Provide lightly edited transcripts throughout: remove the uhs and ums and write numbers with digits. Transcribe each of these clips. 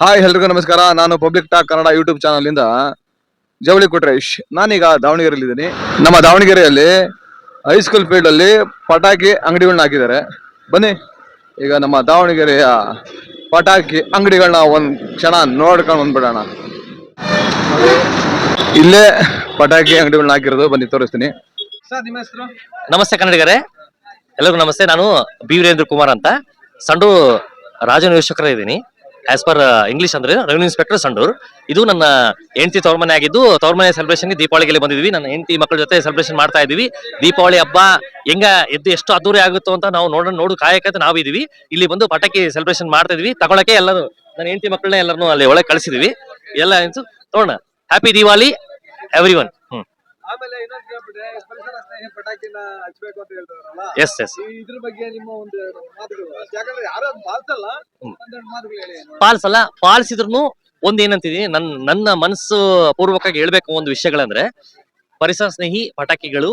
Hi ಎಲ್ರಿಗೂ ನಮಸ್ಕಾರ. ನಾನು public talk Kannada YouTube channel ಇಂದ ಜವಳಿ ಕೊಟ್ರೇಶ್. ನಾನೀಗ ದಾವಣಗೆರೆಯಲ್ಲಿ ಇದ್ದೀನಿ. ನಮ್ಮ ದಾವಣಗೆರೆಯಲ್ಲಿ ಹೈಸ್ಕೂಲ್ ಫೀಲ್ಡ್ ಅಲ್ಲಿ ಪಟಾಕಿ ಅಂಗಡಿಗಳನ್ನ ಹಾಕಿದ್ದಾರೆ. ಬನ್ನಿ ಈಗ ನಮ್ಮ ದಾವಣಗೆರೆಯ ಪಟಾಕಿ ಅಂಗಡಿಗಳನ್ನ ಒಂದ್ ಕ್ಷಣ ನೋಡ್ಕೊಂಡು ಬಂದ್ಬಿಡೋಣ. ಇಲ್ಲೇ ಪಟಾಕಿ ಅಂಗಡಿಗಳನ್ನ ಹಾಕಿರೋದು, ಬನ್ನಿ ತೋರಿಸ್ತೀನಿ. ಸರ್, ನಿಮ್ಮ ಹೆಸರು? ನಮಸ್ತೆ ಕನ್ನಡಿಗರೇ, ಎಲ್ಲರಿಗೂ ನಮಸ್ತೆ. ನಾನು ಬಿ ವೀರೇಂದ್ರ ಕುಮಾರ್ ಅಂತ, ಸಂಡೂರು ರಾಜನಿರೀಕ್ಷಕರ ಇದ್ದೀನಿ. ಆಸ್ ಪರ್ ಇಂಗ್ಲಿಷ್ ಅಂದ್ರೆ ರೆವಿನ್ಯೂ ಇನ್ಸ್ಪೆಕ್ಟರ್ ಸಂಡೂರ್. ಇದು ನನ್ನ ಹೆಂಡತಿ ತವ್ರ ಮನೆ ಆಗಿದ್ದು, ತವ್ರ ಮನೆ ಸೆಲೆಬ್ರೇಷನ್ಗೆ ದೀಪಾವಳಿಗೆ ಬಂದಿದ್ವಿ. ನನ್ನ ಹೆಂಡತಿ ಮಕ್ಕಳ ಜೊತೆ ಸೆಲೆಬ್ರೇಷನ್ ಮಾಡ್ತಾ ಇದೀವಿ. ದೀಪಾವಳಿ ಹಬ್ಬ ಹೆಂಗ ಎಷ್ಟು ಅದ್ದೂರಿ ಆಗುತ್ತೋ ಅಂತ ನಾವು ನೋಡು ಕಾಯಕತ್ತೆ ನಾವಿದೀವಿ. ಇಲ್ಲಿ ಬಂದು ಪಟಾಕಿ ಸೆಲೆಬ್ರೇಷನ್ ಮಾಡ್ತಾ ಇದೀವಿ. ತಗೊಳಕ್ಕೆ ಎಲ್ಲರೂ ನನ್ನ ಹೆಂಡತಿ ಮಕ್ಕಳನ್ನ ಎಲ್ಲರನ್ನೂ ಅಲ್ಲಿ ಒಳಗೆ ಕಳಿಸಿದೀವಿ. ಎಲ್ಲ ತೋಣ ಹ್ಯಾಪಿ ದಿವಾಲಿ ಎವ್ರಿ ಒನ್. ಆಮೇಲೆ ಇನ್ನೊಂದು ಕೇಳ್ಬಿಟ್ಟೆ, ಪರಿಸರ ಸ್ನೇಹಿ ಪಟಾಕಿನ ಹಚ್ಚಬೇಕು ಅಂತ ಹೇಳ್ತಾರಲ್ಲ, ಎಸ್ ಎಸ್ ಇದ್ರ ಬಗ್ಗೆ ನಿಮ್ಮ ಒಂದು ಮಾತುಗಳು. ಯಾಕಂದ್ರೆ ಯಾರು ಪಾಲ್ಸಲ್ಲ, ಒಂದೆರಡು ಮಾತುಗಳು ಹೇಳಿ. ಪಾಲ್ಸಲ್ಲ, ಪಾಲ್ಸಿದ್ರು ಒಂದ್ ಏನಂತಿದೀನಿ, ನನ್ನ ಮನಸ್ಸು ಪೂರ್ವಕವಾಗಿ ಹೇಳ್ಬೇಕು ಒಂದು ವಿಷಯಗಳಂದ್ರೆ, ಪರಿಸರ ಸ್ನೇಹಿ ಪಟಾಕಿಗಳು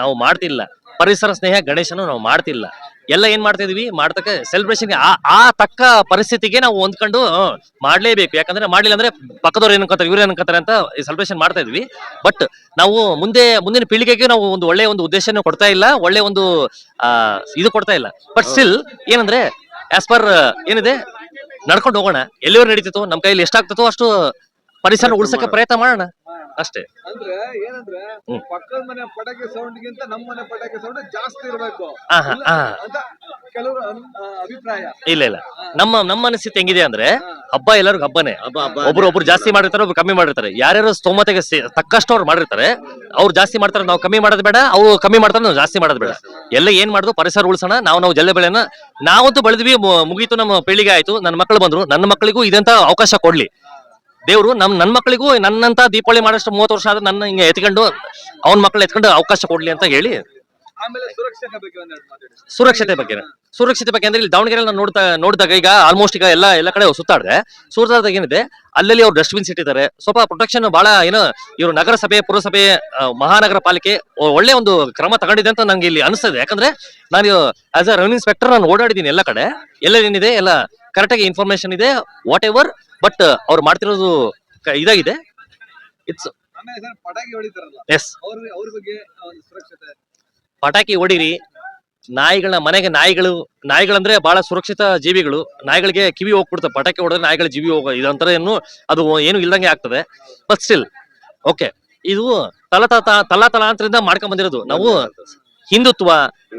ನಾವು ಮಾಡ್ತಿಲ್ಲ, ಪರಿಸರ ಸ್ನೇಹ ಗಣೇಶನು ನಾವು ಮಾಡ್ತಿಲ್ಲ. ಎಲ್ಲ ಏನ್ ಮಾಡ್ತಾ ಇದೀವಿ, ಮಾಡ್ತಕ್ಕ ಸೆಲೆಬ್ರೇಷನ್ ಆ ತಕ್ಕ ಪರಿಸ್ಥಿತಿಗೆ ನಾವು ಹೊಂದ್ಕೊಂಡು ಮಾಡ್ಲೇಬೇಕು. ಯಾಕಂದ್ರೆ ಮಾಡ್ಲಿಲ್ಲ ಅಂದ್ರೆ ಪಕ್ಕದವ್ರು ಏನ್ ಅನ್ಕೋತಾರೆ, ಇವ್ರು ಏನ್ ಅನ್ಕೋತಾರೆ ಅಂತ ಸೆಲೆಬ್ರೇಷನ್ ಮಾಡ್ತಾ ಇದ್ವಿ. ಬಟ್ ನಾವು ಮುಂದಿನ ಪೀಳಿಗೆಗೆ ನಾವು ಒಂದು ಒಳ್ಳೆ ಒಂದು ಉದ್ದೇಶನ ಕೊಡ್ತಾ ಇಲ್ಲ, ಒಳ್ಳೆ ಒಂದು ಇದು ಕೊಡ್ತಾ ಇಲ್ಲ. ಬಟ್ ಸ್ಟಿಲ್ ಏನಂದ್ರೆ ಆಸ್ ಪರ್ ಏನಿದೆ ನಡ್ಕೊಂಡು ಹೋಗೋಣ. ಎಲ್ಲಿವರೆಗೂ ನಡೀತಿತ್ತು, ನಮ್ ಕೈಯಲ್ಲಿ ಎಷ್ಟಾಗ್ತದೋ ಅಷ್ಟು ಪರಿಸರ ಉಳ್ಸಕ್ಕೆ ಪ್ರಯತ್ನ ಮಾಡೋಣ ಅಷ್ಟೇ. ಅಂದ್ರೆ ಏನಂದ್ರೆ ಪಕ್ಕದ ಮನೆ ಪಟಾಕಿ ಸೌಂಡ್ ಗಿಂತ ನಮ್ಮ ಮನೆ ಪಟಾಕಿ ಸೌಂಡ್ ಜಾಸ್ತಿ ಇರಬೇಕು ಅಂತ ಕೆಲವರು ಅಭಿಪ್ರಾಯ. ಇಲ್ಲ, ನಮ್ಮ ಮನಸ್ಥಿತಿ ಹೆಂಗಿದೆ ಅಂದ್ರೆ, ಹಬ್ಬ ಎಲ್ಲರಿಗೂ ಹಬ್ಬನೇ. ಒಬ್ರು ಜಾಸ್ತಿ ಮಾಡಿರ್ತಾರೆ, ಒಬ್ರು ಕಮ್ಮಿ ಮಾಡಿರ್ತಾರೆ. ಯಾರ್ಯಾರು ಸ್ತೋಮತೆಗೆ ತಕ್ಕಷ್ಟು ಅವ್ರು ಮಾಡಿರ್ತಾರೆ, ಅವ್ರು ಜಾಸ್ತಿ ಮಾಡ್ತಾರೆ, ನಾವು ಕಮ್ಮಿ ಮಾಡೋದು ಬೇಡ. ಅವ್ರು ಕಮ್ಮಿ ಮಾಡ್ತಾರೆ, ನಾವು ಜಾಸ್ತಿ ಮಾಡೋದು ಬೇಡ. ಎಲ್ಲ ಏನ್ ಮಾಡುದು, ಪರಿಸರ ಉಳಿಸೋಣ. ನಾವು ಜಲ್ಲೆ ಬೆಳೆನ ನಾವಂತೂ ಬೆಳೆದ್ವಿ, ಮುಗೀತು, ನಮ್ಮ ಪೀಳಿಗೆ ಆಯ್ತು. ನನ್ನ ಮಕ್ಕಳು ಬಂದ್ರು, ನನ್ನ ಮಕ್ಕಳಿಗೂ ಇದಂತ ಅವಕಾಶ ಕೊಡ್ಲಿ ದೇವ್ರು. ನನ್ನ ಮಕ್ಕಳಿಗೂ ನನ್ನಂತ ದೀಪಾವಳಿ ಮಾಡೋಷ್ಟು 30 ವರ್ಷ ಆದ್ರೆ ನನ್ನ ಹಿಂಗೆ ಎತ್ಕೊಂಡು ಅವನ ಮಕ್ಕಳು ಎತ್ಕೊಂಡು ಅವಕಾಶ ಕೊಡ್ಲಿ ಅಂತ ಹೇಳಿ. ಆಮೇಲೆ ಸುರಕ್ಷತೆ ಬಗ್ಗೆ ಅಂದ್ರೆ, ಇಲ್ಲಿ ದಾವಣಗೆರೆ ನಾನು ನೋಡಿದಾಗ ಈಗ ಆಲ್ಮೋಸ್ಟ್ ಈಗ ಎಲ್ಲ ಕಡೆ ಸುತ್ತಾಡಿದೆ. ಸುತ್ತಾದಾಗ ಏನಿದೆ, ಅಲ್ಲಲ್ಲಿ ಅವ್ರು ಡಸ್ಟ್ಬಿನ್ಸ್ ಇಟ್ಟಿದ್ದಾರೆ. ಸ್ವಲ್ಪ ಪ್ರೊಟೆಕ್ಷನ್ ಬಹಳ ಇವರು ನಗರಸಭೆ, ಪುರಸಭೆ, ಮಹಾನಗರ ಪಾಲಿಕೆ ಒಳ್ಳೆ ಒಂದು ಕ್ರಮ ತಗೊಂಡಿದೆ ಅಂತ ನಂಗೆ ಇಲ್ಲಿ ಅನಿಸ್ತದೆ. ಯಾಕಂದ್ರೆ ನಾನು ಆಸ್ ಅ ರೆವಿನ್ಯೂ ಇನ್ಸ್ಪೆಕ್ಟರ್ ನಾನು ಓಡಾಡಿದ್ದೀನಿ ಎಲ್ಲ ಕಡೆ. ಎಲ್ಲ ಏನಿದೆ, ಎಲ್ಲ ಕರೆಕ್ಟ್ ಆಗಿ ಇನ್ಫಾರ್ಮೇಶನ್ ಇದೆ, ವಾಟ್ ಎವರ್. ಬಟ್ ಅವ್ರು ಮಾಡ್ತಿರೋದು ಇದಾಗಿದೆ. ಇಟ್ಸ್ ಪಟಾಕಿ ಹೊಡಿತಾರಲ್ಲ, ಎಸ್, ಅವ್ರ ಬಗ್ಗೆ ಸುರಕ್ಷತೆ. ಪಟಾಕಿ ಹೊಡಿರಿ. ಮನೆಗೆ ನಾಯಿಗಳಂದ್ರೆ ಬಹಳ ಸುರಕ್ಷಿತ ಜೀವಿಗಳು. ನಾಯಿಗಳಿಗೆ ಕಿವಿ ಹೋಗ್ಬಿಡ್ತದೆ, ಪಟಾಕಿ ಹೊಡೆದ್ರೆ ನಾಯಿಗಳ ಜೀವಿ ಇದಂತರ ಅದು ಏನು ಇಲ್ದಂಗೆ ಆಗ್ತದೆ. ಬಟ್ ಸ್ಟಿಲ್ ಓಕೆ, ಇದು ತಲಾಂತರದಿಂದ ಮಾಡ್ಕೊಂಡ್ ಬಂದಿರೋದು. ನಾವು ಹಿಂದುತ್ವ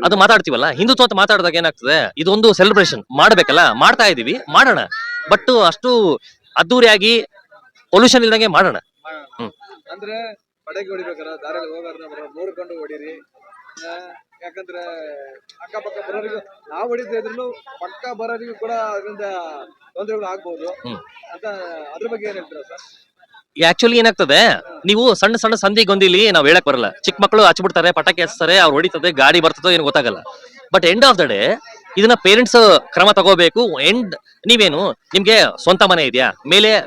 ಅದು ಮಾತಾಡ್ತೀವಲ್ಲ, ಹಿಂದುತ್ವ ಅಂತ ಮಾತಾಡಿದಾಗ ಏನಾಗ್ತದೆ, ಇದೊಂದು ಸೆಲೆಬ್ರೇಷನ್ ಮಾಡ್ಬೇಕಲ್ಲ, ಮಾಡ್ತಾ ಇದೀವಿ, ಮಾಡೋಣ. ಬಟ್ ಅಷ್ಟು ಅದ್ದೂರಿಯಾಗಿ ಪೊಲ್ಯೂಷನ್ ಇಲ್ದಂಗೆ ಮಾಡೋಣ. ಅಂದ್ರೆ ಪಟಾಕಿ ಹೊಡಿಬೇಕಾರ ದಾರಿಯಲ್ಲಿ ಹೋಗಾರ ನೋಡ್ಕೊಂಡು ಹೊಡಿರಿ. ಯಾಕಂದ್ರೆ ಅಕ್ಕಪಕ್ಕ ಬರೋರಿಗೂ, ನಾವು ಹೊಡಿತಾ ಇದ್ರು ಪಕ್ಕ ಬರೋರಿಗೂ ಕೂಡ ಅದರಿಂದ ತೊಂದರೆಗಳು ಆಗ್ಬಹುದು ಅಂತ. ಅದ್ರ ಬಗ್ಗೆ ಏನ್ ಹೇಳ್ತೀರಾ ಸರ್? ಆಕ್ಚುಲಿ ಏನಾಗ್ತದೆ, ನೀವು ಸಣ್ಣ ಸಂಧಿ ಗೊಂದಿಲಿ ನಾವ್ ಹೇಳಕ್ ಬರಲ್ಲ. ಚಿಕ್ಕ ಮಕ್ಕಳು ಹಚ್ಬಿಡ್ತಾರೆ, ಪಟಾಕಿ ಹಚ್ತಾರೆ, ಅವ್ರು ಹೊಡಿತದೆ, ಗಾಡಿ ಬರ್ತದೋ ಏನು ಗೊತ್ತಾಗಲ್ಲ. But end of the day ಇದನ್ನ ಪೇರೆಂಟ್ಸ್ ಕ್ರಮ ತಗೋಬೇಕು. ನೀವೇನು, ನಿಮ್ಗೆ ಸ್ವಂತ ಮನೆ ಇದೆಯಾ,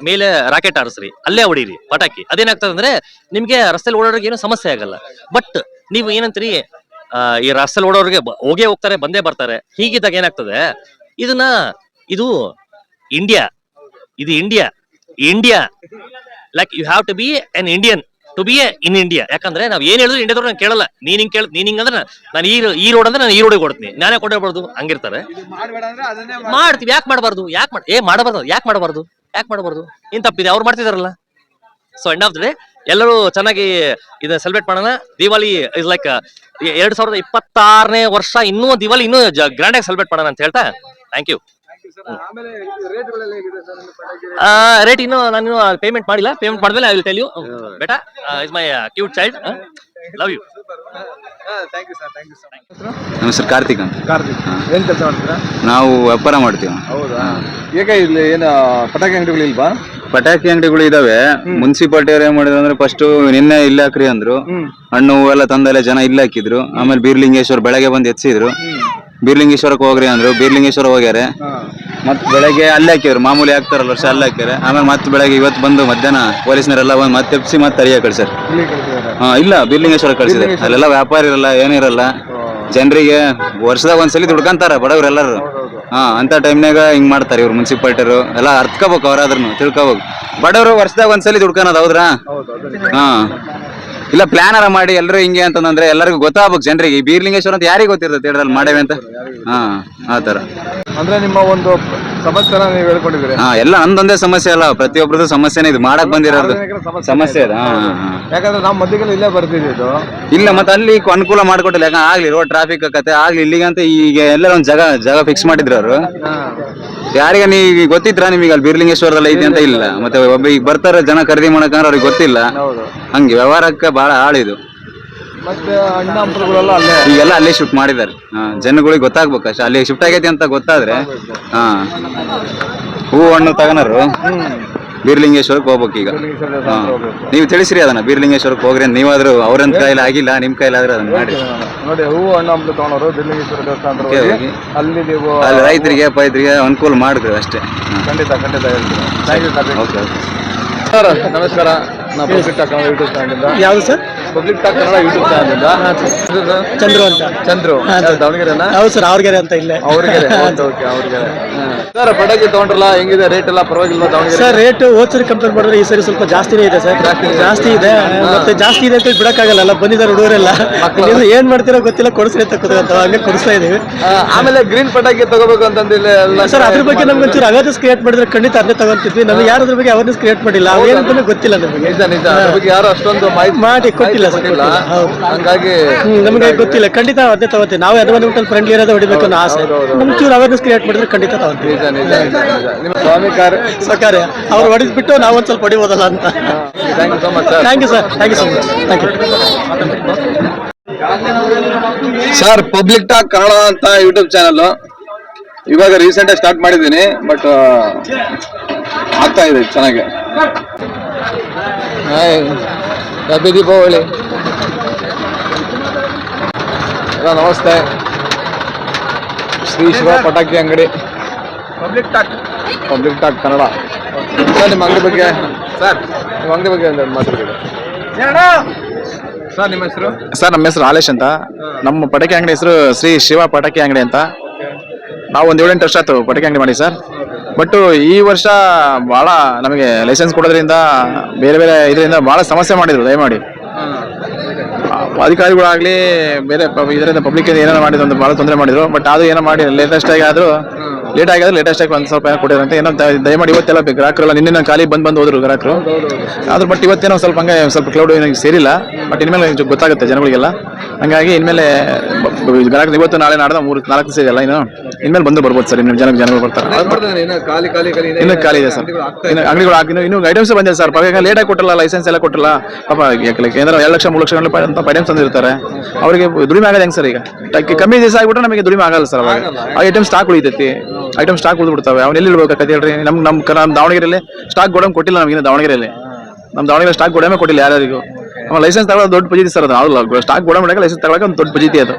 ಮೇಲೆ ರಾಕೆಟ್ ಹಾರಿಸ್ರಿ, ಅಲ್ಲೇ ಹೊಡೀರಿ ಪಟಾಕಿ. ಅದೇನಾಗ್ತದೆ ಅಂದ್ರೆ ನಿಮ್ಗೆ ರಸ್ತೆಲಿ ಓಡೋರಿಗೆ ಏನು ಸಮಸ್ಯೆ ಆಗಲ್ಲ. ಬಟ್ ನೀವು ಏನಂತೀರಿ, ಈ ರಸ್ತೆಲಿ ಓಡೋರಿಗೆ ಹೋಗ್ತಾರೆ, ಬಂದೇ ಬರ್ತಾರೆ. ಹೀಗಿದ್ದಾಗ ಏನಾಗ್ತದೆ, ಇದು India like you have to be an Indian to be in India. ಯಾಕಂದ್ರೆ ನಾವ್ ಏನ್ ಹೇಳಿದ್ರು ಇಂಡಿಯಾದವ್ರು ನಾನು ಕೇಳಲ್ಲ. ನೀನ್ ಹಿಂಗಂದ್ರೆ ನಾನು ಈ ರೋಡ್ ಅಂದ್ರೆ ನಾನು ಈ ರೋಡಿಗೆ ಕೊಡ್ತೀನಿ, ನಾನೇ ಕೊಡಬಾರ್ದು ಹಂಗಿರ್ತಾರೆ. ಮಾಡ್ತೀವಿ, ಯಾಕೆ ಮಾಡಬಾರ್ದು? ಯಾಕೆ ಮಾಡಬಾರ್ದು? ಏನ್ ತಪ್ಪಿದೆ? ಅವ್ರು ಮಾಡ್ತಿದಾರಲ್ಲ. So end of the day ಎಲ್ಲರೂ ಚೆನ್ನಾಗಿ ಇದನ್ನ ಸೆಲೆಬ್ರೇಟ್ ಮಾಡೋಣ. ದಿವಾಲಿ ಇಸ್ ಲೈಕ್ 2026ನೇ ವರ್ಷ, ಇನ್ನೂ ದಿವಾಲಿ ಇನ್ನೂ ಗ್ರ್ಯಾಂಡ್ ಆಗಿ ಸೆಲೆಬ್ರೇಟ್ ಮಾಡೋಣ ಅಂತ ಹೇಳ್ತಾ, ಥ್ಯಾಂಕ್ ಯು. ರೇಟ್ ಇನ್ನು ನಾನು ಪೇಮೆಂಟ್ ಮಾಡಿಲ್ಲ. ಪೇಮೆಂಟ್ ಮಾಡಿದ್ಮೇಲೆ ಐ ವಿಲ್ ಟೆಲ್ ಯು. ಬೇಟಾ is my cute child, love you. ನಮ್ಮ ಹೆಸರು ಕಾರ್ತಿಕ್ ಅಂತ. ಏನ್ ಕೆಲಸ ಮಾಡ್ತೀರಾ? ನಾವು ವ್ಯಾಪಾರ ಮಾಡ್ತೀವಿ. ಹೌದಾ? ಈಗ ಇಲ್ಲಿ ಏನ ಪಟಾಕಿ ಅಂಗಡಿಗಳು ಇಲ್ವಾ? ಪಟಾಕಿ ಅಂಗಡಿಗಳು ಇದಾವೆ. ಮುನ್ಸಿಪಾಲಿಟಿ ಅವ್ರು ಏನ್ ಮಾಡಿದ್ರು ಅಂದ್ರೆ, ಫಸ್ಟ್ ನಿನ್ನೆ ಇಲ್ಲ ಹಾಕ್ರಿ ಅಂದ್ರು. ಹಣ್ಣು ಹೂವೆಲ್ಲ ತಂದೆಲ್ಲ ಜನ ಇಲ್ಲ ಹಾಕಿದ್ರು. ಆಮೇಲೆ ಬೀರ್ಲಿಂಗೇಶ್ವರ ಬೆಳಗ್ಗೆ ಬಂದು ಎತ್ಸಿದ್ರು. ಬೀರ್ಲಿಂಗೇಶ್ವರಕ್ಕೆ ಹೋಗ್ರಿ ಅಂದ್ರು, ಬೀರ್ಲಿಂಗೇಶ್ವರ ಹೋಗ್ಯಾರೆ. ಮತ್ ಬೆಳಗ್ಗೆ ಅಲ್ಲೇ ಹಾಕಿದ್ರು, ಮಾಮೂಲಿ ಹಾಕ್ತಾರಲ್ಲ ವರ್ಷ ಅಲ್ಲೇ ಹಾಕ್ಯಾರೆ. ಆಮೇಲೆ ಮತ್ತೆ ಬೆಳಗ್ಗೆ ಇವತ್ತು ಬಂದು ಮಧ್ಯಾಹ್ನ ಪೊಲೀಸ್ನರೆಲ್ಲ ಬಂದು ಮತ್ತೆ ಎಪ್ಸಿ ಮತ್ತೆ ಅರಿಯ ಕಳ್ಸ್ಯಾರ. ಇಲ್ಲ, ಬೀರ್ಲಿಂಗೇಶ್ವರ ಕಳ್ಸಿದ್ದಾರೆ. ಅಲ್ಲೆಲ್ಲ ವ್ಯಾಪಾರ ಇರಲ್ಲ, ಏನಿರಲ್ಲ. ಜನರಿಗೆ ವರ್ಷದಾಗ ಒಂದ್ಸಲಿ ದುಡ್ಕಂತಾರ ಬಡವ್ರೆಲ್ಲರೂ. ಅಂತ ಟೈಮ್ನಾಗ ಹಿಂಗ್ ಮಾಡ್ತಾರೆ ಇವ್ರು ಮುನ್ಸಿಪಾಲ್ಟಿರು ಎಲ್ಲ ಅರ್ತ್ಕೋಬೇಕು ಅವ್ರಾದ್ರೂ ತಿಳ್ಕೊಬೇಕು. ಬಡವರು ವರ್ಷದಾಗ ಒಂದ್ಸಲಿ ದುಡ್ಕೊಳೋದು ಹೌದ್ರಾ? ಹಾ ಇಲ್ಲ ಪ್ಲಾನ್ ಮಾಡಿ ಎಲ್ಲರೂ ಹಿಂಗೆ ಅಂತಂದ್ರೆ ಎಲ್ಲರಿಗೂ ಗೊತ್ತಾಗ್ಬೇಕು ಜನರಿಗೆ. ಈ ಬೀರ್ಲಿಂಗೇಶ್ವರ ಅಂತ ಯಾರಿಗೆ ಗೊತ್ತಿರ್ತದೆ ಹೇಳಲ್ಲಿ ಮಾಡೇವೆ ಅಂತ. ಆತರ ಅಂದ್ರೆ ನಿಮ್ಮ ಒಂದು ಸಮಸ್ಯೆನ ನೀವು ಹೇಳ್ಕೊಂಡಿದ್ದೀರಿ. ಎಲ್ಲ ನಂದೊಂದೇ ಸಮಸ್ಯೆ ಅಲ್ಲ, ಪ್ರತಿಯೊಬ್ಬರದ್ದು ಸಮಸ್ಯೆನೇ ಇದು ಮಾಡಕ್ ಬಂದಿರೋದು ಸಮಸ್ಯೆ ಅದು. ಯಾಕಂದ್ರೆ ನಾವು ಮಧ್ಯದಲ್ಲಿ ಇಲ್ಲೇ ಬರ್ತಿದ್ದು ಇಲ್ಲ ಮತ್ತೆ ಅಲ್ಲಿ ಅನುಕೂಲ ಮಾಡ್ಕೊಟ್ಟಿಲ್ಲ. ಯಾಕಂದ್ರೆ ಆಗ್ಲಿ ರೋಡ್ ಟ್ರಾಫಿಕ್ ಆಕತ್ತೆ ಆಗ್ಲಿ ಇಲ್ಲಿಗಂತ ಈಗ ಎಲ್ಲ ಒಂದ್ ಜಾಗ ಫಿಕ್ಸ್ ಮಾಡಿದ್ರು ಅವರು. ಯಾರಿಗ ನೀವು ಗೊತ್ತಿದ್ರ ನಿಮಗೆ ಅಲ್ಲಿ ಬೀರ್ಲಿಂಗೇಶ್ವರದಲ್ಲಿ ಐತಿ ಅಂತ ಇಲ್ಲ. ಮತ್ತೆ ಒಬ್ಬ ಈಗ ಬರ್ತಾರ ಜನ ಖರೀದಿ ಮಾಡಕಂದ್ರೆ ಅವ್ರಿಗೆ ಗೊತ್ತಿಲ್ಲ. ಹಂಗೆ ವ್ಯವಹಾರಕ್ಕೆ ಬಹಳ ಹಾಳಿದು. ಮತ್ತೆ ಹಣ್ಣು ಹಂಪಲುಗಳೆಲ್ಲ ಅಲ್ಲೇ ಈಗೆಲ್ಲ ಅಲ್ಲೇ ಶಿಫ್ಟ್ ಮಾಡಿದ್ದಾರೆ. ಜನಗಳಿಗೆ ಗೊತ್ತಾಗ್ಬೇಕು ಅಷ್ಟೇ, ಅಲ್ಲಿ ಶಿಫ್ಟ್ ಆಗೈತಿ ಅಂತ ಗೊತ್ತಾದ್ರೆ. ಹೂವು ಹಣ್ಣು ತಗೋನಾರು ಬೀರ್ಲಿಂಗೇಶ್ವರಕ್ಕೆ ಹೋಗ್ಬೇಕು ಈಗ. ನೀವು ತಿಳಿಸ್ರಿ ಅದನ್ನ ಬೀರ್ಲಿಂಗೇಶ್ವರಕ್ಕೆ ಹೋಗ್ರಿ ಅಂತ. ನೀವಾದ್ರೂ ಅವ್ರಂತ ಕೈಲಿ ಆಗಿಲ್ಲ, ನಿಮ್ ಕೈಲಾದ್ರೆ ಅದನ್ನ ಮಾಡಿ ನೋಡಿ. ಹೂವು ಹಣ್ಣು ಹಂಪಲು ತಗೊಂಡವರು ಬೀರ್ಲಿಂಗೇಶ್ವರ ದೇವಸ್ಥಾನ ಅಲ್ಲಿ ನೀವು ಅಲ್ಲಿ ರೈತರಿಗೆ ಪೈತರಿಗೆ ಅನುಕೂಲ ಮಾಡಿದ್ರು ಅಷ್ಟೇ. ಖಂಡಿತ ಹೇಳ್ತೀನಿ. Thank you sir. Okay sir ನಮಸ್ಕಾರ. ನಾವು ಪಬ್ಲಿಕ್ ಟಾಕ್ ಕನ್ನಡ ಯೂಟ್ಯೂಬ್ ಚಾನಲಿಂದ. ಯಾವುದು ಸರ್? ಪಬ್ಲಿಕ್ ಟಾಕ್ ಕನ್ನಡ ಯೂಟ್ಯೂಬ್ ಚಾನಲಿಂದ. ಚಂದ್ರು ಅಂತ. ಚಂದ್ರು ದಾವಣಗೆರೆನ? ಹೌದು ಸರ್, ಅವ್ರಿಗೆರೆ ಅಂತ ಇಲ್ಲೇ. ಅವ್ರಿಗೆರೆ. ಸರ್ ಪಟಾಕಿ ತಗೊಂಡ್ರಲ್ಲ, ಹೆಂಗಿದೆ ರೇಟ್ ಎಲ್ಲ? ಪರವಾಗಿಲ್ವಾ ದಾವಣಗೆರೆ? ಸರ್ ರೇಟ್ ಹೋದ್ ಸರಿ ಕಂಪೇರ್ ಮಾಡಿದ್ರೆ ಈ ಸರಿ ಸ್ವಲ್ಪ ಜಾಸ್ತಿನೇ ಇದೆ ಸರ್. ಜಾಸ್ತಿ ಇದೆ. ಮತ್ತೆ ಜಾಸ್ತಿ ಇದೆ ಅಂತ ಬಿಡಕ್ಕಾಗಲ್ಲ, ಬಂದಿದ್ದಾರೆ ಹುಡುಗರೆಲ್ಲ. ನೀವು ಏನ್ ಮಾಡ್ತೀರೋ ಗೊತ್ತಿಲ್ಲ, ಕೊಡಿಸ್ರಿ ಅಂತ ಕೂತ್ಕೊಂತ ಹಂಗೆ ಕೊಡಿಸ್ತಾ ಇದೀವಿ. ಆಮೇಲೆ ಗ್ರೀನ್ ಪಟಾಕಿ ತಗೋಬೇಕು ಅಂತಂದಿಲ್ಲ ಸರ್. ಅದ್ರ ಬಗ್ಗೆ ನಮ್ಗೆ ಒಂಚೂರು ಅವೇರ್ನೆಸ್ ಕ್ರಿಯೇಟ್ ಮಾಡಿದ್ರೆ ಖಂಡಿತ ಅದನ್ನೇ ತಗೊಂತಿದ್ವಿ. ನಮ್ಗೆ ಯಾರು ಅದ್ರ ಬಗ್ಗೆ ಅವೇರ್ನೆಸ್ ಕ್ರಿಯೇಟ್ ಮಾಡಿಲ್ಲ, ಏನಂತಾನೆ ಗೊತ್ತಿಲ್ಲ ನಮಗೆ. ನಿಜ ಅದ್ರ ಬಗ್ಗೆ ಯಾರು ಅಷ್ಟೊಂದು ಮಾಹಿತಿ ಮಾಡಿ ಕೊಟ್ಟಿಲ್ಲ ಸರ್. ಹಂಗಾಗಿ ನಮಗೆ ಗೊತ್ತಿಲ್ಲ. ಖಂಡಿತ ಅದನ್ನೇ ತಗೋತೀವಿ. ನಾವು ಎನ್ವೈರನ್ಮೆಂಟಲ್ ಫ್ರೆಂಡ್ಲಿ ಇರೋದು ಹೊಡಿಬೇಕು ಅನ್ನೋ ಆಸೆ. ನಮ್ಗೆ ಚೂರು ಅವೇರ್ನೆಸ್ ಕ್ರಿಯೇಟ್ ಮಾಡಿದ್ರೆ ಖಂಡಿತ ತಗೋತೀವಿ. ನಿಮ್ಮ ಸ್ವಾಮಿ ಸಹಕಾರ್ಯ ಅವ್ರು ಹೊಡಿದ್ಬಿಟ್ಟು ನಾವು ಒಂದ್ ಸ್ವಲ್ಪ ಹೊಡಿಬೋದಲ್ಲ ಅಂತ. Thank you so much sir. Thank you sir. Thank you so much. Thank you sir. Public talk Kannada ಅಂತ ಯೂಟ್ಯೂಬ್ ಚಾನಲ್ ಇವಾಗ ರೀಸೆಂಟ್ ಆಗಿ ಸ್ಟಾರ್ಟ್ ಮಾಡಿದ್ದೀನಿ, ಬಟ್ ಆಗ್ತಾ ಇದೆ ಚೆನ್ನಾಗಿ. ಹ್ಯಾಪಿ ದೀಪಾವಳಿ ಎಲ್ಲ. ನಮಸ್ತೆ. ಶ್ರೀ ಶಿವ ಪಟಾಕಿ ಅಂಗಡಿ ಪಬ್ಲಿಕ್ ಟಾಕ್ ಕನ್ನಡ. ಸರ್ ನಿಮ್ಮ ಅಂಗಡಿ ಬಗ್ಗೆ ನಿಮ್ಮ ಅಂಗಡಿ ಬಗ್ಗೆ ಮಾತಾಡ್ತೀವಿ ಸರ್. ನಿಮ್ಮ ಹೆಸರು? ಸರ್ ನಮ್ಮ ಹೆಸರು ಹಾಲೇಶ್ ಅಂತ. ನಮ್ಮ ಪಟಾಕಿ ಅಂಗಡಿ ಹೆಸರು ಶ್ರೀ ಶಿವ ಪಟಾಕಿ ಅಂಗಡಿ ಅಂತ. ನಾವು ಒಂದು 7-8 ವರ್ಷ ಆಯ್ತು ಪಟಾಕಿ ಅಂಗಡಿ ಮಾಡಿ ಸರ್. ಬಟ್ ಈ ವರ್ಷ ಬಹಳ ನಮಗೆ ಲೈಸೆನ್ಸ್ ಕೊಡೋದ್ರಿಂದ ಬೇರೆ ಇದರಿಂದ ಬಹಳ ಸಮಸ್ಯೆ ಮಾಡಿದ್ರು. ದಯಮಾಡಿ ಅಧಿಕಾರಿಗಳಾಗ್ಲಿ ಬೇರೆ ಇದರಿಂದ ಪಬ್ಲಿಕ್ ಏನಾರು ಮಾಡಿದ್ರು ಅಂತ ಬಹಳ ತೊಂದರೆ ಮಾಡಿದ್ರು. ಬಟ್ ಅದು ಏನೋ ಮಾಡಿ ಲೇಟೆಸ್ಟ್ ಆಗಿ ಲೇಟೆಸ್ಟ್ ಆಗಿ ಒಂದು ಸ್ವಲ್ಪ ಕೊಟ್ಟಿರಂತೆ. ಏನೋ ದಯಮಾಡಿ ಇವತ್ತೆಲ್ಲ ಗ್ರಾಹಕರೆಲ್ಲ ನಿನ್ನೆ ಖಾಲಿ ಬಂದು ಹೋದ್ರು ಗ್ರಾಹಕರು. ಆದ್ರೂ ಬಟ್ ಇವತ್ತೇನೋ ಸ್ವಲ್ಪ ಹಂಗೆ ಸ್ವಲ್ಪ ಕ್ಲೌಡ್ ಏನಾಗಿ ಸೇರಿಲ್ಲ. ಬಟ್ ಇನ್ಮೇಲೆ ಗೊತ್ತಾಗುತ್ತೆ ಜನಗಳಿಗೆಲ್ಲ. ಹಂಗಾಗಿ ಇನ್ಮೇಲೆ ಗ್ರಾಹಕರು ಇವತ್ತು ನಾಳೆ ನಾಡ್ದು 3-4 ದಿವಸ ಇದೆಯಲ್ಲ, ಇನ್ಮೇಲೆ ಬಂದು ಬರ್ಬೋದು ಸರ್. ಇನ್ನು ಜನಗಳು ಬರ್ತಾರೆ. ಇನ್ನು ಖಾಲಿ ಇದೆ ಸರ್. ಇನ್ನು ಅಂಗಡಿಗಳು ಇನ್ನು ಐಟಮ್ಸ್ ಬಂದಿದೆ ಸರ್. ಲೇಟ್ ಆಗಿ ಕೊಟ್ಟಲ್ಲ, ಲೈಸೆನ್ಸ್ ಎಲ್ಲ ಕೊಟ್ಟಿಲ್ಲ ಪಾಪ. ಏನಾದ್ರು 2 ಲಕ್ಷ 3 ಲಕ್ಷ ಅಂತ ಐಟಮ್ಸ್ ತಂದಿರ್ತಾರೆ. ಅವರಿಗೆ ದುಡಿಮೆ ಆಗೋದು ಹೆಂಗ್ ಸರ್? ಈಗ ಕಮ್ಮಿ ದಿವಸ ಆಗ್ಬಿಟ್ರೆ ನಮಗೆ ದುಡಿಮೆ ಆಗಲ್ಲ ಸರ್. ಅವಾಗ ಆ ಐಟಮ್ ಸ್ಟಾಕ್ ಉಳಿತೈತಿ. ಐಟಮ್ ಸ್ಟಾಕ್ ಉಳಿದ್ಬಿಡ್ತಾವೆ. ಅವ್ನು ಎಲ್ಲಿ ಇಡ್ಬೇಕಾಗತ್ತೆ ಹೇಳ್ರಿ? ನಮ್ಮ ದಾವಣಗೆರೆಯಲ್ಲಿ ಸ್ಟಾಕ್ ಗೋಡಮ್ ಕೊಟ್ಟಿಲ್ಲ ನಮಗಿನ್ನ. ದಾವಣಗೆರೆಯಲ್ಲಿ ನಮ್ಮ ದಾವಣಗೆರೆ ಸ್ಟಾಕ್ ಗೋಡಮೇ ಕೊಟ್ಟಿಲ್ಲ ಯಾರಿಗೂ. ಲೈಸೆನ್ಸ್ ತಗೊಳ್ಳೋದು ದೊಡ್ಡ ಪಜಿತಿ ಸರ್. ಅದು ಸ್ಟಾಕ್ ಗೋಡಮ್ ಮಾಡಕ್ಕೆ ಲೈಸೆನ್ಸ್ ತಗೊಳಕ್ಕೆ ಒಂದು ದೊಡ್ಡ ಪಜಿತಿ ಅದು.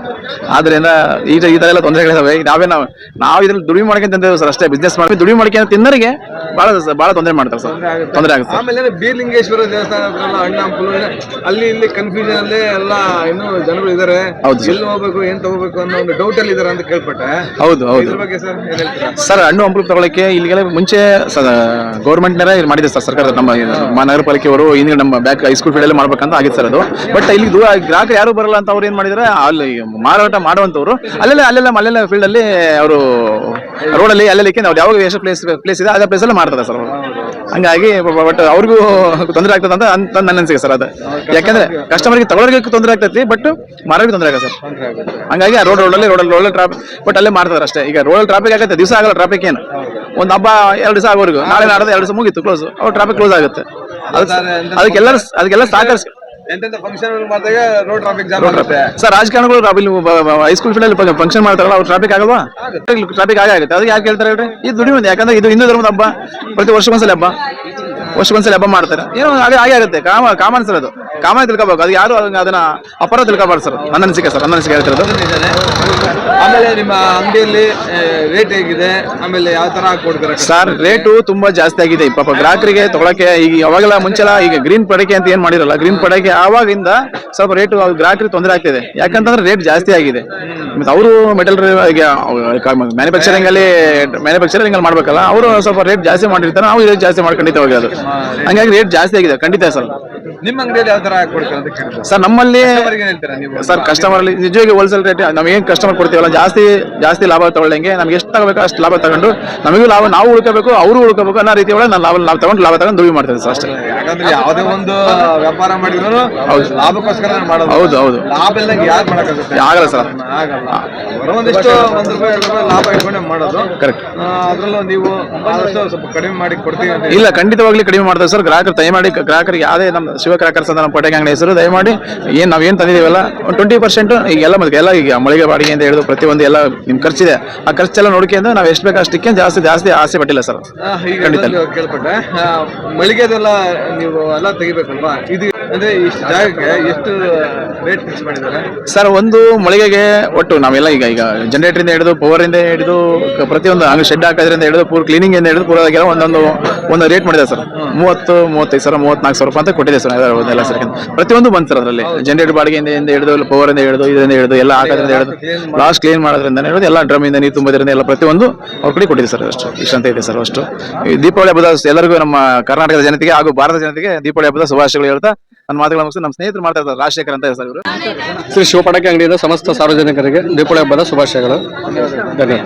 ಆದ್ರಿಂದ ಈ ತರ ಎಲ್ಲ ತೊಂದರೆಗಳಿದಾವೆ. ನಾವು ಇದ್ರಲ್ಲಿ ದುಡಿಮೆ ಮಾಡ್ಕೊಂತಿದ್ದೇವೆ ಸರ್ ಅಷ್ಟೇ. ಬಿಸ್ನೆಸ್ ಮಾಡಿ ದುಡಿಮೆ ಮಾಡ್ಕೊಂಡು ತಿನ್ನೋರಿಗೆ ಬಹಳ ತೊಂದರೆ ಮಾಡ್ತಾರೆ ಸರ್. ತೊಂದರೆ ಆಗುತ್ತೆ. ಆಮೇಲೆ ಬೀರ್ಲಿಂಗೇಶ್ವರ ದೇವಸ್ಥಾನ ಹಣ್ಣು ಹಂಪಲು ಅಲ್ಲಿ ಇಲ್ಲಿ ಕನ್ಫ್ಯೂಷನ್ ಅಲ್ಲೇ ಎಲ್ಲ ಇನ್ನೂ ಜನಗಳು ಇದಾರೆ. ಎಲ್ಲಿ ಹೋಗ್ಬೇಕು ಏನ್ ತಗೋಬೇಕು ಅನ್ನೋ ಒಂದು ಡೌಟ್ ಅಲ್ಲಿ ಇದಾರೆ ಅಂತ ಕೇಳ್ಪಟ್ಟೆ. ಹೌದು. ಇದ್ರ ಬಗ್ಗೆ ಸರ್ ಏನ್ ಹೇಳ್ತೀರಾ? ಸರ್ ಹಣ್ಣು ಹಂಪಲು ತಗೊಳಕ್ಕೆ ಇಲ್ಲಿಗೆಲ್ಲ ಮುಂಚೆ ಗೌರ್ಮೆಂಟ್ನರೇ ಮಾಡಿದೆ ಸರ್. ಸರ್ಕಾರ ನಮ್ಮ ನಗರ ಪಾಲಿಕೆ ಅವರು ಹಿಂದೆ ನಮ್ಮ ಬ್ಯಾಕ್ ಹೈಸ್ಕೂಲ್ ಫೀಲ್ಡ್ ಅಲ್ಲಿ ಮಾಡ್ಬೇಕಂತ ಆಗಿತ್ತು ಸರ್ ಅದು. ಬಟ್ ಇಲ್ಲಿ ಗ್ರಾಹಕರು ಯಾರು ಬರಲ್ಲ ಅಂತ ಅವ್ರು ಏನ್ ಮಾಡಿದ್ರೆ, ಅಲ್ಲಿ ಮಾರಾಟ ಮಾಡುವಂತವ್ರು ಅಲ್ಲೆಲ್ಲ ಫೀಲ್ಡ್ ಅಲ್ಲಿ ಅವರು ರೋಡಲ್ಲಿ ಅಲ್ಲೆಲ್ಲ ಅವ್ರು ಯಾವಾಗ ಎಷ್ಟು ಪ್ಲೇಸ್ ಇದೆ ಅದೇ ಪ್ಲೇಸ್ ಅಲ್ಲಿ ಮಾಡ್ತಾರೆ ಸರ್ ಅವರು. ಹಂಗಾಗಿ ಬಟ್ ಅವ್ರಿಗೂ ತೊಂದರೆ ಆಗ್ತದೆ ಅಂತ ನನ್ನ ಅನಿಸಿಕೆ ಸರ್. ಅದು ಯಾಕಂದ್ರೆ ಕಸ್ಟಮರ್ಗೆ ತಗೊಳ್ಳೋರಿಗೆ ತೊಂದರೆ ಆಗ್ತೈತಿ, ಬಟ್ ಮಾರೋರಿಗೆ ತೊಂದರೆ ಆಗುತ್ತೆ ಸರ್. ಹಂಗಾಗಿ ರೋಡಲ್ಲಿ ಟ್ರಾಫಿಕ್ ಬಟ್ ಅಲ್ಲೇ ಮಾಡ್ತಾರೆ ಅಷ್ಟೇ. ಈಗ ರೋಡಲ್ಲಿ ಟ್ರಾಫಿಕ್ ಆಗುತ್ತೆ, ದಿವಸ ಆಗಲ್ಲ ಟ್ರಾಫಿಕ್. ಏನು ಒಂದು ಹಬ್ಬ 2 ದಿವಸ ಆಗೋವರೆಗೂ, ನಾಳೆ ನಾಡ್ದು 2 ದಿವಸ ಮುಗೀತು ಕ್ಲೋಸ್. ಅವ್ರು ಟ್ರಾಫಿಕ್ ಕ್ಲೋಸ್ ಆಗುತ್ತೆ. ಅದಕ್ಕೆಲ್ಲ ಸಹಕರಿಸಿ ಸರ್. ರಾಜಕಾರಣಿಗಳು ಹೈಸ್ಕೂಲ್ ಫೀಲ್ಡ್ ಅಲ್ಲಿ ಫಂಕ್ಷನ್ ಮಾಡ್ತಾರಲ್ಲ, ಅವ್ರು ಟ್ರಾಫಿಕ್ ಆಗಲ್ವಾ? ಟ್ರಾಫಿಕ್ ಆಗುತ್ತೆ. ಅದಕ್ಕೆ ಯಾಕೆ ಹೇಳ್ತಾರೆ ಹೇಳ್ರಿ? ಇದು ದುಡಿಮೆ. ಯಾಕಂದ್ರೆ ಇದು ಹಿಂದೂ ಧರ್ಮದ ಹಬ್ಬ. ಪ್ರತಿ ವರ್ಷಕ್ಕೊಂದ್ಸಲ ಹಬ್ಬ ಮಾಡ್ತಾರೆ. ಏನೋ ಹಾಗೆ ಆಗುತ್ತೆ. ಕಾಮನ್ ಸರ್ ಅದು. ಕಾಮನ್ ತಿಳ್ಕೊಬೇಕು, ಅದು ಯಾರು ಅದನ್ನ ಅಪರ ತಿಳ್ಕೊಬಾರ್ದು ಸರ್. ನನ್ನ ಅನಿಸಿಕೆ ಸರ್, ನನ್ನ ಅನಿಸಿಕೆ ಹೇಳ್ತಿರೋದು. ಆಮೇಲೆ ನಿಮ್ಮ ಅಂಗಡಿಯಲ್ಲಿ ರೇಟ್ ಹೇಗಿದೆ, ಆಮೇಲೆ ಯಾವ ತರ ಕೊಡ್ತಾರೆ ಸರ್? ರೇಟು ತುಂಬಾ ಜಾಸ್ತಿ ಆಗಿದೆ ಪಾಪ ಗ್ರಾಹಕರಿಗೆ ತಗೊಳಕ್ಕೆ. ಈಗ ಯಾವಾಗೆಲ್ಲ ಮುಂಚೆಲ್ಲ ಈಗ ಗ್ರೀನ್ ಪಡಕೆ ಅಂತ ಏನ್ ಮಾಡಿರಲ್ಲ, ಗ್ರೀನ್ ಪಡಕೆ ಆವಾಗಿಂದ ಸ್ವಲ್ಪ ರೇಟು ಗ್ರಾಹಕರಿಗೆ ತೊಂದರೆ ಆಗ್ತಿದೆ. ಯಾಕಂತಂದ್ರೆ ರೇಟ್ ಜಾಸ್ತಿ ಆಗಿದೆ. ಮತ್ತೆ ಅವರು ಮೆಟಲ್ ಮ್ಯಾನುಫ್ಯಾಕ್ಚರಿಂಗ್ ಅಲ್ಲಿ ಮಾಡ್ಬೇಕಲ್ಲ, ಅವರು ಸ್ವಲ್ಪ ರೇಟ್ ಜಾಸ್ತಿ ಮಾಡಿರ್ತಾರೆ, ನಾವು ರೇಟ್ ಜಾಸ್ತಿ ಮಾಡ್ಕೊಂಡಿದ್ದೆ ಹೋಗೋದು. ಹಂಗಾಗಿ ರೇಟ್ ಜಾಸ್ತಿ ಆಗಿದೆ ಖಂಡಿತ ಸರ್. ನಿಮ್ಮ ಅಂಗಡಿಯಲ್ಲಿ ಯಾವ ತರ ಕೊಡ್ತಾರೆ ಅಂತ ಕೇಳಿದ್ರೆ ಸರ್ ನಮ್ಮಲ್ಲಿ ಹೇಳ್ತೀರಾ ನೀವು? ಸರ್ ಕಸ್ಟಮರ್ ಅಲ್ಲಿ ನಿಜವಾಗಿ ಹೋಲ್ಸೇಲ್ ರೇಟ್ ನಾವು ಏನ್ ಕಸ್ಟಮರ್ ಕೊಡ್ತೀವಲ್ಲ, ಜಾಸ್ತಿ ಲಾಭ ತಗೊಳ್ಳಂಗೆ ನಮ್ಗೆ ಎಷ್ಟು ತಗೋಬೇಕು ಅಷ್ಟು ಲಾಭ ತಗೊಂಡು ನಮಗೂ ಲಾಭ, ನಾವು ಉಳ್ಕೋಬೇಕು ಅವರು ಉಳ್ಕೋಬೇಕು ಅನ್ನೋ ರೀತಿ ಒಳಗೆ ನಾವು ಲಾಭ ತಗೊಂಡು ದುಡಿ ಮಾಡ್ತೇವೆ ಸರ್ ಅಷ್ಟೇ. ಯಾಕಂದ್ರೆ ಯಾವುದೇ ಒಂದು ವ್ಯಾಪಾರ ಮಾಡಿದ್ರು ಲಾಭಕ್ಕೋಸ್ಕರ ಮಾಡೋದು. ಹೌದು ಲಾಭ ಇಲ್ಲಂಗೆ ಯಾರು ಮಾಡಕ್ಕಾಗುತ್ತೆ? ಆಗಲ್ಲ ಸರ್, ಆಗಲ್ಲ. ಒಂದಿಷ್ಟು ₹1 2 ಲಾಭ ಇಟ್ಕೊಂಡೆ ಮಾಡೋದು. ಕರೆಕ್ಟ್. ಅದ್ರಲ್ಲೂ ನೀವು ಆದಷ್ಟು ಸ್ವಲ್ಪ ಕಡಿಮೆ ಮಾಡಿ ಕೊಡ್ತೀವಿ ಅಂತ ಇಲ್ಲ, ಖಂಡಿತವಾಗ್ಲಿ ಕಡಿಮೆ ಮಾಡ್ತೇವೆ ಸರ್. ಗ್ರಾಹಕರು ದಯಮಾಡಿ, ಗ್ರಾಹಕರಿಗೆ ಯಾವುದೇ ನಮ್ಮ ಶಿವ ಕ್ರಾಕರ್ಸ್ ಅಂತ ನಮ್ಮ ಪಟಾಕಿ ಅಂಗಡಿ ಹೆಸರು, ದಯಮಾಡಿ ನಾವೇನ್ ತಂದಿದ್ದೀವಲ್ಲ 20% ಈಗೆಲ್ಲ ಎಲ್ಲ ಈಗ ಮಳಿಗೆ ಬಾಡಿಗೆ ಅಂತ ಹೇಳಿದ್ರು ಪ್ರತಿಯೊಂದು ಎಲ್ಲ ನಿಮ್ ಖರ್ಚಿದೆ, ಆ ಖರ್ಚೆಲ್ಲ ನೋಡ್ಕೊಂಡು ನಾವು ಎಷ್ಟು ಬೇಕು ಅಷ್ಟಕ್ಕೆ ಜಾಸ್ತಿ ಆಸೆ ಪಟ್ಟಿಲ್ಲ ಸರ್. ಈಗ ಕೇಳ್ಪಟ್ಟೆ ಮಳಿಗೆದೆಲ್ಲ ನೀವು ಎಲ್ಲ ತೆಗಿಬೇಕಲ್ವಾ? ಇದು ಅಂದ್ರೆ ಇಷ್ಟು ಜಾಗಕ್ಕೆ ಎಷ್ಟು ರೇಟ್ ಫಿಕ್ಸ್ ಮಾಡಿದ್ದಾರೆ ಸರ್? ಒಂದು ಮಳಿಗೆಗೆ ಒಟ್ಟು ನಾವೆಲ್ಲ ಈಗ ಜನರೇಟರ್ ಇಂದ ಹಿಡಿದು ಪವರ್ ಇಂದ ಹಿಡಿದು ಪ್ರತಿಯೊಂದು ಹಂಗ ಶೆಡ್ ಹಾಕೋದ್ರಿಂದ ಹಿಡಿದು ಪೂರ್ ಕ್ಲೀನಿಂಗ್ ಇಂದ ಹಿಡಿದು ಪೂರ ಒಂದು ರೇಟ್ ಮಾಡಿದೆ ಸರ್. 30-35 ಸಾವಿರ 34 ಸಾವಿರ ರೂಪಾಯಿ ಅಂತ ಕೊಟ್ಟಿದೆ ಸರ್. ಎಲ್ಲ ಸರ್ ಪ್ರತಿಯೊಂದು ಬಂತು ಸರ್. ಅದರಲ್ಲಿ ಜನರೇಟರ್ ಬಾಡಿಗೆಯಿಂದ ಹಿಡಿದು ಪವರ್ ಇಂದ ಹಿಡಿದು ಇದರಿಂದ ಹಿಡಿದು ಎಲ್ಲ ಹಾಕೋದ್ರಿಂದ ಹಿಡಿದು ಲಾಸ್ಟ್ ಕ್ಲೀನ್ ಮಾಡೋದ್ರಿಂದ ಹಿಡಿದು ಎಲ್ಲ ಡ್ರಮ್ ಇಂದ ನೀರು ತುಂಬೋದ್ರಿಂದ ಎಲ್ಲ ಪ್ರತಿಯೊಂದು ಅವ್ರ ಕಡೆ ಕೊಟ್ಟಿದೆ ಸರ್. ಅಷ್ಟು ಇಷ್ಟಂತ ಇದೆ ಸರ್. ಅಷ್ಟು ಈ ದೀಪಾವಳಿ ಹಬ್ಬದ ಎಲ್ಲರಿಗೂ, ನಮ್ಮ ಕರ್ನಾಟಕದ ಜನತೆಗೆ ಹಾಗೂ ಭಾರತ ಜನತೆಗೆ ದೀಪಾವಳಿ ಹಬ್ಬದ ಶುಭಾಶಯಗಳು ಹೇಳ್ತಾ ನನ್ನ ಮಾತುಗಳ ಮುಗಿಸಿ ನಮ್ಮ ಸ್ನೇಹಿತರು ಮಾಡ್ತಾ ಇದ್ದಾರೆ, ರಾಜಶೇಖರ್ ಅಂತ ಸರ್ ಇವರು. ಶ್ರೀ ಶಿವ ಪಟಾಕಿ ಅಂಗಡಿಯಿಂದ ಸಮಸ್ತ ಸಾರ್ವಜನಿಕರಿಗೆ ದೀಪಾವಳಿ ಹಬ್ಬದ ಶುಭಾಶಯಗಳು. ಧನ್ಯವಾದ.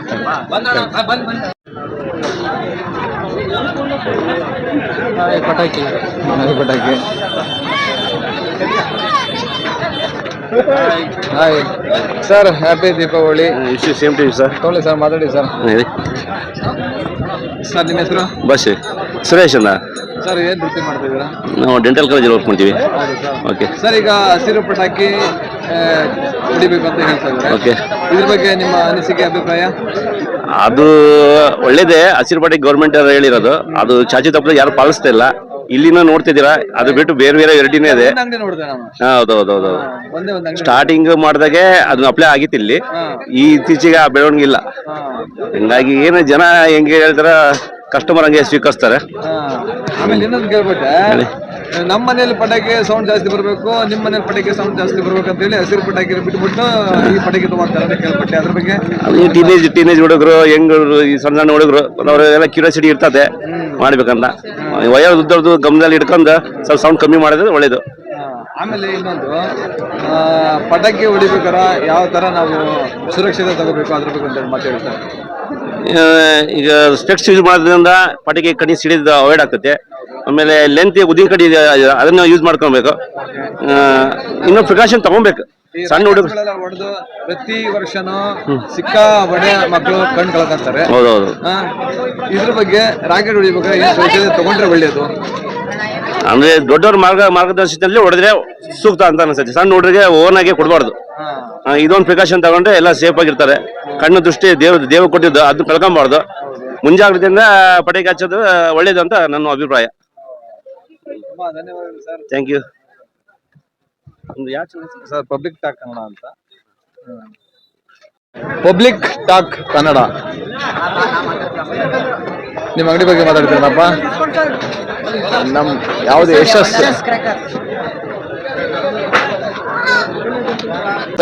ಪಟಾಕಿ hi sir, happy Deepavali. Same to sir. ತಗೊಳ್ಳಿ ಸರ್, ಮಾತಾಡಿ ಸರ್. ಸರ್ ನಿಮ್ಮ ಹೆಸರು? ಬಸ್ ಸುರೇಶ್ ಅಣ್ಣ. ಸರ್ ಏನ್ ವೃತ್ತಿ ಮಾಡ್ತಾ ಇದ್ದೀರಾ? ನಾವು ಡೆಂಟಲ್ ಕಾಲೇಜಲ್ಲಿ ವರ್ಕ್ ಮಾಡ್ತೀವಿ. ಓಕೆ ಸರ್, ಈಗ ಹಸಿರು ಪಟಾಕಿ ಹೊಡಿಬೇಕು ಅಂತ ಹೇಳ್ತಾ ಇದ್ದಾರೆ. ಓಕೆ, ಇದ್ರ ಬಗ್ಗೆ ನಿಮ್ಮ ಅನಿಸಿಕೆ, ಅಭಿಪ್ರಾಯ? ಅದು ಒಳ್ಳೇದೇ. ಹಸಿರು ಪಟಾಕಿ ಗೌರ್ಮೆಂಟ್ ಹೇಳಿರೋದು, ಅದು ಚಾಚಿ ತಪ್ಪದೆ ಯಾರು ಪಾಲಿಸ್ತಾ ಇಲ್ಲ. ಇಲ್ಲಿನ ನೋಡ್ತಿದ್ದೀರಾ, ಅದು ಬಿಟ್ಟು ಬೇರೆ ವೆರೈಟಿನೇ ಇದೆ. ಅಂಗಡಿ ನೋಡಿದೆ ನಾನು. ಹೌದೌದೌದು. ಒಂದೇ ಒಂದು ಅಂಗಡಿ ಸ್ಟಾರ್ಟಿಂಗ್ ಮಾಡಿದಾಗೆ ಅದನ್ನ ಅಪ್ಲೈ ಆಗಿತ್ತು ಇಲ್ಲಿ. ಈ ಇತ್ತೀಚೆಗೆ ಆ ಬೆಳವಣಿಗೆ ಇಲ್ಲ. ಹಿಂಗಾಗಿ ಏನು ಜನ ಹೆಂಗೆ ಹೇಳ್ತಾರ, ಕಸ್ಟಮರ್ ಹಂಗೆ ಸ್ವೀಕರಿಸ್ತಾರೆ. ಆಮೇಲೆ ಇನ್ನೊಂದು ಕೇಳ್ಬಿಟ್ಟೆ, ನಮ್ಮ ಮನೇಲಿ ಪಟಾಕಿ ಸೌಂಡ್ ಜಾಸ್ತಿ ಬರಬೇಕು, ನಿಮ್ಮ ಮನೇಲಿ ಪಟಾಕಿ ಸೌಂಡ್ ಜಾಸ್ತಿ ಬರ್ಬೇಕು ಅಂತ ಹೇಳಿ ಹಸಿರು ಪಟಾಕಿ ಬಿಟ್ಬಿಟ್ಟು ಈ ಪಟಾಕಿ ತಗೊಂತಾರೆ ಅಂತ ಕೇಳ್ಪಟ್ಟೆ. ಅದ್ರ ಬಗ್ಗೆ ಟೀನೇಜ್ ಹುಡುಗರು, ಹೆಂಗರು, ಈ ಸಣ್ಣ ಸಣ್ಣ ಹುಡುಗರು ಅವರೆಲ್ಲ ಕ್ಯೂರಿಯಾಸಿಟಿ ಇರ್ತದೆ ಮಾಡ್ಬೇಕಂತ. ವಯಸ್ಸು ಉದ್ದರದು ಗಮನದಲ್ಲಿ ಇಟ್ಕೊಂಡು ಸ್ವಲ್ಪ ಸೌಂಡ್ ಕಮ್ಮಿ ಮಾಡಿದ್ರೆ ಒಳ್ಳೇದು. ಆಮೇಲೆ ಇನ್ನೊಂದು, ಪಟಾಕಿ ಹೊಡಿಬೇಕಾರ ಯಾವ ತರ ನಾವು ಸುರಕ್ಷತೆ ತಗೋಬೇಕು ಅದ್ರ ಬಗ್ಗೆ ಅಂತ ಮಾತಾಡ್ತಾರೆ. ಈಗ ಸ್ಪೆಕ್ಸ್ ಯೂಸ್ ಮಾಡೋದ್ರಿಂದ ಪಟಾಕಿ ಕಣ್ಣಿ ಸಿಡಿದ ಅವಾಯ್ಡ್ ಆಗ್ತದೆ. ಆಮೇಲೆ ಲೆಂತ್ ಉದ್ದಿನ ಕಡಿ ಅದನ್ನ ಯೂಸ್ ಮಾಡ್ಕೊಬೇಕು. ಇನ್ನೂ ಪ್ರಿಕಾಷನ್ ತಗೊಬೇಕು. ಸಣ್ಣ ಹುಡುಗರು ಹೊಡೆದು ಪ್ರತಿ ವರ್ಷನೂ ಸಿಕ್ಕಾ ಬಡೆ ಮಕ್ಕಳು ಕಣ್ ಕಳ್ಕೊಂತಾರೆ. ಹೌದೌದು. ಇದ್ರ ಬಗ್ಗೆ ರಾಕೆಟ್ ಹೊಡಿಬೇಕಾದ್ರೆ ಏನು ಸುರಕ್ಷತೆ ತಗೊಂಡ್ರೆ ಒಳ್ಳೇದು? ಅಂದ್ರೆ ದೊಡ್ಡವ್ರ ಮಾರ್ಗದರ್ಶನದಲ್ಲಿ ಹೊಡೆದ್ರೆ ಸೂಕ್ತ ಅಂತ ಅನ್ಸುತ್ತೆ. ಸಣ್ಣ ಹುಡುಗರಿಗೆ ಓನ್ ಆಗಿ ಕೊಡಬಾರ್ದು. ಇದೊಂದು ಪ್ರಿಕಾಷನ್ ತಗೊಂಡ್ರೆ ಎಲ್ಲ ಸೇಫ್ ಆಗಿರ್ತಾರೆ. ಕಣ್ಣು ದೃಷ್ಟಿ ದೇವ ಕೊಟ್ಟಿದ್ದು ಅದನ್ನ ಕಳ್ಕೊಬಾರ್ದು. ಮುಂಜಾಗ್ರತೆಯಿಂದ ಪಟಾಕಿ ಹಚ್ಚೋದು ಒಳ್ಳೇದು ಅಂತ ನನ್ನ ಅಭಿಪ್ರಾಯ. ಧನ್ಯವಾದಗಳು sir. Thank you. Sir, public talk Kannada ಅಂತ. ಪಬ್ಲಿಕ್ ಟಾಕ್ ಕನ್ನಡ ನಿಮ್ಮ ಅಂಗಡಿ ಬಗ್ಗೆ ಮಾತಾಡ್ತೀರಪ್ಪ. ನಮ್ ಯಾವ್ದು ಯಶಸ್ಸು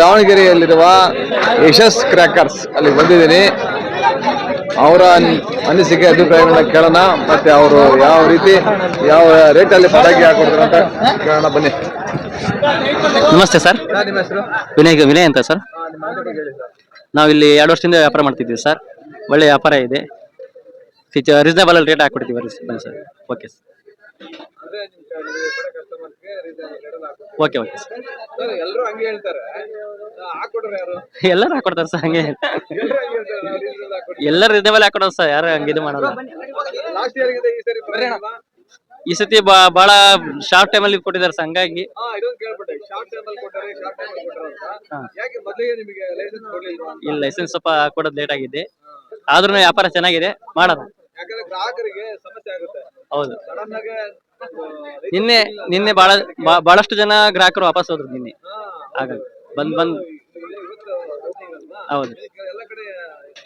ದಾವಣಗೆರೆಯಲ್ಲಿರುವ ಯಶಸ್ ಕ್ರ್ಯಾಕರ್ಸ್ ಅಲ್ಲಿ ಬಂದಿದ್ದೀನಿ. ಅವರ ಅನಿಸಿಕೆ, ಅಭಿಪ್ರಾಯಗಳನ್ನ ಕೇಳೋಣ, ಮತ್ತೆ ಅವರು ಯಾವ ರೀತಿ ಯಾವ ರೇಟಲ್ಲಿ ಪಟಾಕಿ ಹಾಕೊಡ್ತಾರೆ ಅಂತ ಕೇಳೋಣ. ಬನ್ನಿ. ನಮಸ್ತೆ ಸರ್, ನಿಮ್ಮ ಹೆಸರು? ವಿನಯ್ ಅಂತ ಸರ್. ನಾವು ಇಲ್ಲಿ 2 ವರ್ಷದಿಂದ ವ್ಯಾಪಾರ ಮಾಡ್ತಿದ್ದೀವಿ ಸರ್. ಒಳ್ಳೆ ವ್ಯಾಪಾರ ಇದೆ. ರೀಸನೇಬಲ್ ಅಲ್ಲಿ ರೇಟ್ ಹಾಕ್ಬಿಡ್ತೀವಿ sir. Okay sir. Okay okay sir. ಎಲ್ಲರೂ ಹಂಗೆ ಹೇಳ್ತಾರೆ, ಹಾಕೊಡ್ರೆ ಯಾರು? ಎಲ್ಲರೂ ಹಾಕೊಡ್ತಾರೆ ಸರ್. ಹಂಗೆ ಎಲ್ಲರೂ ರೀಸನೇಬಲ್ ಹಾಕೊಡೋದು ಸರ್. ಯಾರು ಹಂಗೆ ಇದು ಮಾಡೋದು. ಲಾಸ್ಟ್ ಇಯರ್ ಗಿದೆ ಈ ಸರಿ ಬರೋಣ. ಈ ಸತಿ ಬಹಳ ಶಾರ್ಟ್ ಟೈಮ್ ಅಲ್ಲಿ ಕೊಟ್ಟಿದ್ದಾರೆ ಸರ್. ಹಂಗಾಗಿ ಇದೊಂದು ಕೇಳ್ಬಿಟ್ಟೆ, ಶಾರ್ಟ್ ಟೈಮ್ ಅಲ್ಲಿ ಕೊಟ್ಟರೆ ಅಂತ. ಯಾಕೆ ಮೊದಲಿಗೆ ನಿಮಗೆ ಲೈಸೆನ್ಸ್ ಕೊಡ್ಲಿಲ್ವಾ? ಈ ಲೈಸೆನ್ಸ್ ಸ್ವಲ್ಪ ಕೊಡೋದು ಲೇಟ್ ಆಗಿದೆ. ಆದ್ರೂ ವ್ಯಾಪಾರ ಚೆನ್ನಾಗಿದೆ, ಮಾಡೋಣ. ಯಾಕಂದ್ರೆ ಗ್ರಾಹಕರಿಗೆ ಸಮಸ್ಯೆ ಆಗುತ್ತೆ. ಹೌದು. ಸಡನ್ ಆಗಿ ನಿನ್ನೆ ನಿನ್ನೆ ಬಹಳಷ್ಟು ಜನ ಗ್ರಾಹಕರು ವಾಪಸ್ ಹೋದ್ರು ನಿನ್ನೆ. ಹಾಗಾಗಿ ಬಂದ್ ಹೌದು ಎಲ್ಲ ಕಡೆ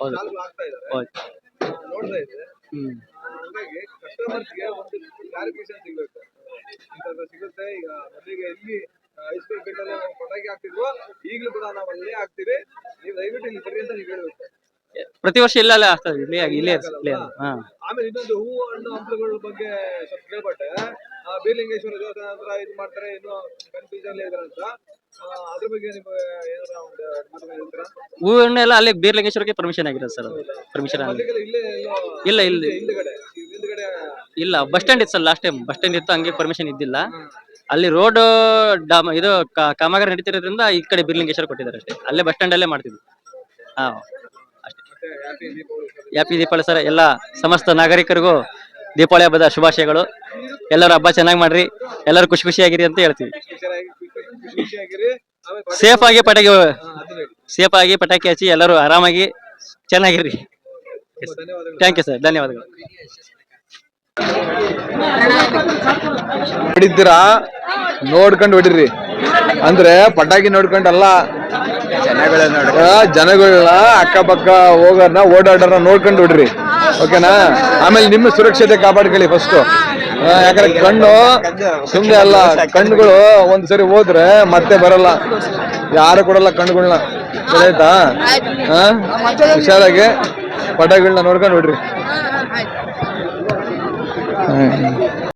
ಹೌದು ಚಾಲು ಆಗ್ತಾ ಇದೆ, ಹೌದು. ನೋಡ್ತಾ ಇದೆ. ಹ್ಮ್ ಹಾಗಾಗಿ ಕಸ್ಟಮರ್ಸ್ಗೆ ಒಂದು ಕ್ಲಾರಿಫಿಕೇಶನ್ ಸಿಗ್ಬೇಕು. ಇಂಥದ್ದು ಸಿಗುತ್ತೆ ಈಗ. ಮೊದಲಿಗೆ ಇಲ್ಲಿ ಹೈಸ್ಕೂಲ್ ಫೀಲ್ಡ್ ಅಲ್ಲಿ ನಾವು ಪಟಾಕಿ ಹಾಕ್ತಿದ್ವು, ಈಗಲೂ ಕೂಡ ನಾವು ಅಲ್ಲೇ ಹಾಕ್ತಿವಿ, ನೀವು ದಯವಿಟ್ಟು ಇಲ್ಲಿ ಬರ್ರಿ ಅಂತ ನೀವು ಹೇಳ್ಬೇಕು. ಪ್ರತಿ ವರ್ಷ ಇಲ್ಲೇ ಆಗ್ತದೆ, ಇಲ್ಲೇ ಹಾ. ಆಮೇಲೆ ಇನ್ನೊಂದು ಹೂವು ಹಣ್ಣು ಹಂಪಲುಗಳ ಬಗ್ಗೆ ಸ್ವಲ್ಪ ಕೇಳ್ಪಟ್ಟೆ. ಬೀರ್ಲಿಂಗೇಶ್ವರ ದೇವಸ್ಥಾನ ಹತ್ರ ಇದು ಮಾಡ್ತಾರೆ, ಇನ್ನೂ ಕನ್ಫ್ಯೂಷನ್ ಇದಾರೆ ಅಂತ. ಅದ್ರ ಬಗ್ಗೆ ನಿಮ್ಗೆ ಏನಾರ ಒಂದು ಮಾತು ಹೇಳ್ತೀರಾ? ಹೂವನ್ನೆಲ್ಲ ಅಲ್ಲಿ ಬೀರ್ಲಿಂಗೇಶ್ವರಕ್ಕೆ ಪರ್ಮಿಷನ್ ಆಗಿರೋದು ಸರ್, ಪರ್ಮಿಷನ್ ಮೊದಲಿಗೆಲ್ಲ ಇಲ್ಲೇ ಇಲ್ಲ ಇಲ್ಲಿ ಹಿಂದ್ಗಡೆ ಇಲ್ಲ. ಬಸ್ ಸ್ಟ್ಯಾಂಡ್ ಇತ್ತು sir, last time bus stand ಇತ್ತು, ಹಂಗೆ ಪರ್ಮಿಷನ್ ಇದ್ದಿಲ್ಲ. ಅಲ್ಲಿ ರೋಡ್ ಇದು ಕಾಮಗಾರಿ ನಡೀತಿರೋದ್ರಿಂದ ಈ ಕಡೆ ಬೀರ್ಲಿಂಗೇಶ್ವರ ಕೊಟ್ಟಿದ್ದಾರೆ ಅಷ್ಟೇ. ಅಲ್ಲೇ ಬಸ್ ಸ್ಟ್ಯಾಂಡ್ ಅಲ್ಲೇ ಮಾಡ್ತಿದ್ವಿ. ಹಾ ಅಷ್ಟೇ. Happy Deepavali sir. ಎಲ್ಲ ಸಮಸ್ತ ನಾಗರಿಕರಿಗೂ ದೀಪಾವಳಿ ಹಬ್ಬದ ಶುಭಾಶಯಗಳು. ಎಲ್ಲರೂ ಹಬ್ಬ ಚೆನ್ನಾಗಿ ಮಾಡ್ರಿ, ಎಲ್ಲರೂ ಖುಷಿ ಖುಷಿಯಾಗಿರಿ ಅಂತ ಹೇಳ್ತೀವಿ. ಖುಷಿಯಾಗಿರಿ. ಸೇಫ್ ಆಗಿ ಪಟಾಕಿ ಹಚ್ಚಿ ಎಲ್ಲರೂ ಆರಾಮಾಗಿ ಚೆನ್ನಾಗಿರ್ರಿ. ಥ್ಯಾಂಕ್ ಯು ಸರ್, ಧನ್ಯವಾದಗಳು. ಹೊಡಿತೀರಾ ನೋಡ್ಕೊಂಡು ಹೊಡಿರಿ, ಅಂದ್ರೆ ಪಟಾಕಿ ನೋಡ್ಕೊಂಡಲ್ಲ, ಜನಗಳನ್ನ ಅಕ್ಕಪಕ್ಕ ಹೋಗೋರ್ನ ಓಡಾಡೋರ್ನ ನೋಡ್ಕೊಂಡು ಹೊಡ್ರಿ, ಓಕೆನಾ? ಆಮೇಲೆ ನಿಮ್ಮ ಸುರಕ್ಷತೆ ಕಾಪಾಡ್ಕೊಳ್ಳಿ ಫಸ್ಟ್. ಯಾಕಂದ್ರೆ ಕಣ್ಣು ಸುಮ್ನೆ ಅಲ್ಲ, ಕಣ್ಣುಗಳು ಒಂದ್ಸರಿ ಹೋದ್ರೆ ಮತ್ತೆ ಬರಲ್ಲ, ಯಾರು ಕೊಡಲ್ಲ ಕಣ್ಣುಗಳನ್ನ. ಆಯ್ತಾ? ಹುಷಾರಾಗಿ ಪಟಾಕಿಗಳನ್ನ ನೋಡ್ಕೊಂಡು ಹೊಡ್ರಿ.